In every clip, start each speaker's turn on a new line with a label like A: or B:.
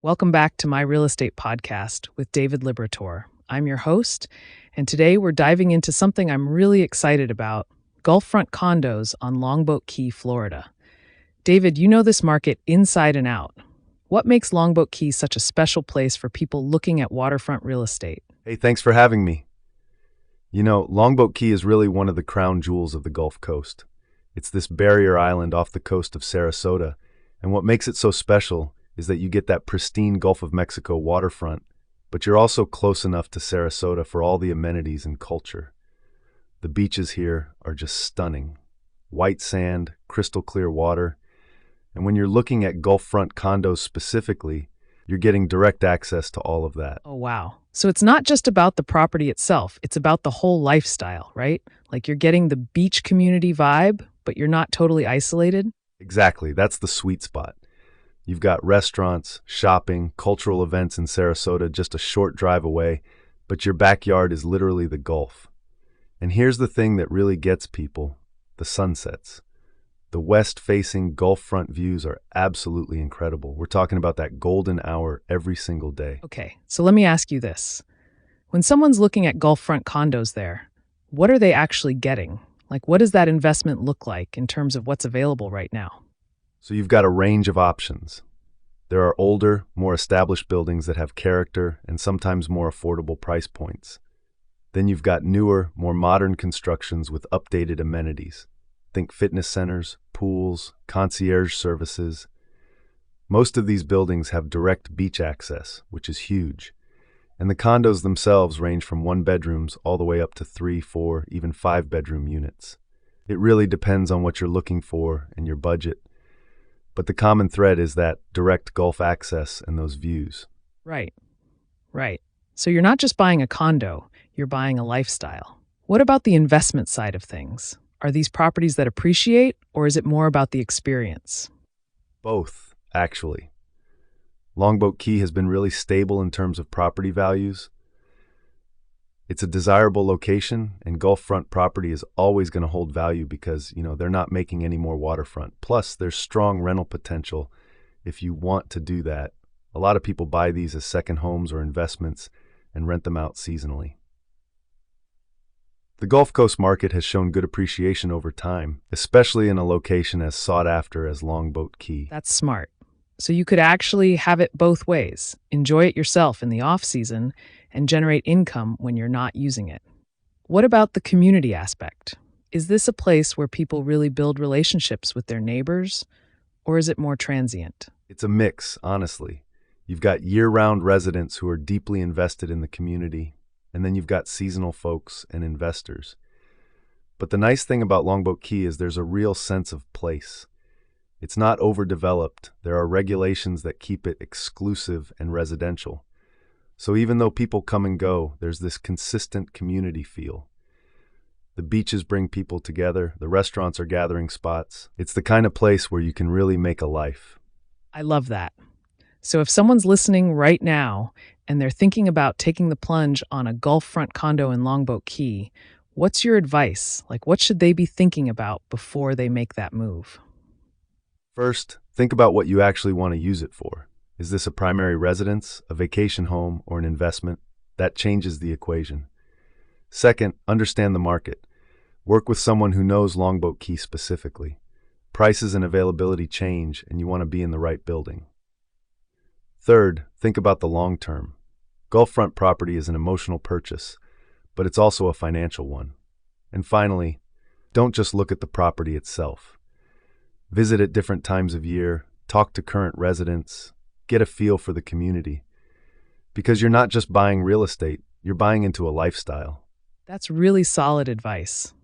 A: Welcome back to my real estate podcast with David Liberatore. I'm your host, and today we're diving into something I'm really excited about: Gulffront condos on Longboat Key, Florida. David, you know this market inside and out. What makes Longboat Key such a special place for people looking at waterfront real estate?
B: Hey, thanks for having me. Longboat Key is really one of the crown jewels of the Gulf Coast. It's this barrier island off the coast of Sarasota, and what makes it so special is that you get that pristine Gulf of Mexico waterfront, but you're also close enough to Sarasota for all the amenities and culture. The beaches here are just stunning. White sand, crystal clear water, and when you're looking at Gulffront condos specifically, you're getting direct access to all of that.
A: Oh, wow. So it's not just about the property itself, it's about the whole lifestyle, right? Like you're getting the beach community vibe, but you're not totally isolated?
B: Exactly, that's the sweet spot. You've got restaurants, shopping, cultural events in Sarasota just a short drive away, but your backyard is literally the Gulf. And here's the thing that really gets people: the sunsets. The west-facing Gulf-front views are absolutely incredible. We're talking about that golden hour every single day.
A: Okay, so let me ask you this. When someone's looking at Gulffront condos there, what are they actually getting? Like, what does that investment look like in terms of what's available right now?
B: So you've got a range of options. There are older, more established buildings that have character and sometimes more affordable price points. Then you've got newer, more modern constructions with updated amenities. Think fitness centers, pools, concierge services. Most of these buildings have direct beach access, which is huge. And the condos themselves range from one-bedrooms all the way up to 3, 4, even 5-bedroom units. It really depends on what you're looking for and your budget. But the common thread is that direct Gulf access and those views.
A: Right. So you're not just buying a condo, you're buying a lifestyle. What about the investment side of things? Are these properties that appreciate, or is it more about the experience?
B: Both, actually. Longboat Key has been really stable in terms of property values. It's a desirable location, and Gulffront property is always going to hold value because, they're not making any more waterfront. Plus, there's strong rental potential if you want to do that. A lot of people buy these as second homes or investments and rent them out seasonally. The Gulf Coast market has shown good appreciation over time, especially in a location as sought after as Longboat Key.
A: That's smart. So you could actually have it both ways. Enjoy it yourself in the off-season and generate income when you're not using it. What about the community aspect? Is this a place where people really build relationships with their neighbors, or is it more transient?
B: It's a mix, honestly. You've got year-round residents who are deeply invested in the community, and then you've got seasonal folks and investors. But the nice thing about Longboat Key is there's a real sense of place. It's not overdeveloped. There are regulations that keep it exclusive and residential. So even though people come and go, there's this consistent community feel. The beaches bring people together. The restaurants are gathering spots. It's the kind of place where you can really make a life.
A: I love that. So if someone's listening right now and they're thinking about taking the plunge on a Gulffront condo in Longboat Key, what's your advice? Like, what should they be thinking about before they make that move?
B: First, think about what you actually want to use it for. Is this a primary residence, a vacation home, or an investment? That changes the equation. Second, understand the market. Work with someone who knows Longboat Key specifically. Prices and availability change, and you want to be in the right building. Third, think about the long term. Gulffront property is an emotional purchase, but it's also a financial one. And finally, don't just look at the property itself. Visit at different times of year, talk to current residents, get a feel for the community. Because you're not just buying real estate, you're buying into a lifestyle.
A: That's really solid advice.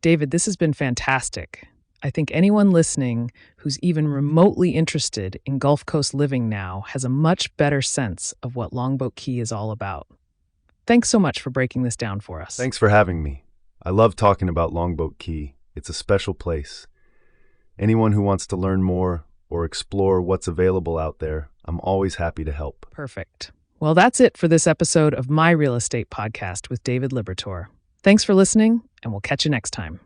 A: David, this has been fantastic. I think anyone listening who's even remotely interested in Gulf Coast living now has a much better sense of what Longboat Key is all about. Thanks so much for breaking this down for us.
B: Thanks for having me. I love talking about Longboat Key. It's a special place. Anyone who wants to learn more or explore what's available out there, I'm always happy to help.
A: Perfect. Well, that's it for this episode of My Real Estate Podcast with David Liberatore. Thanks for listening, and we'll catch you next time.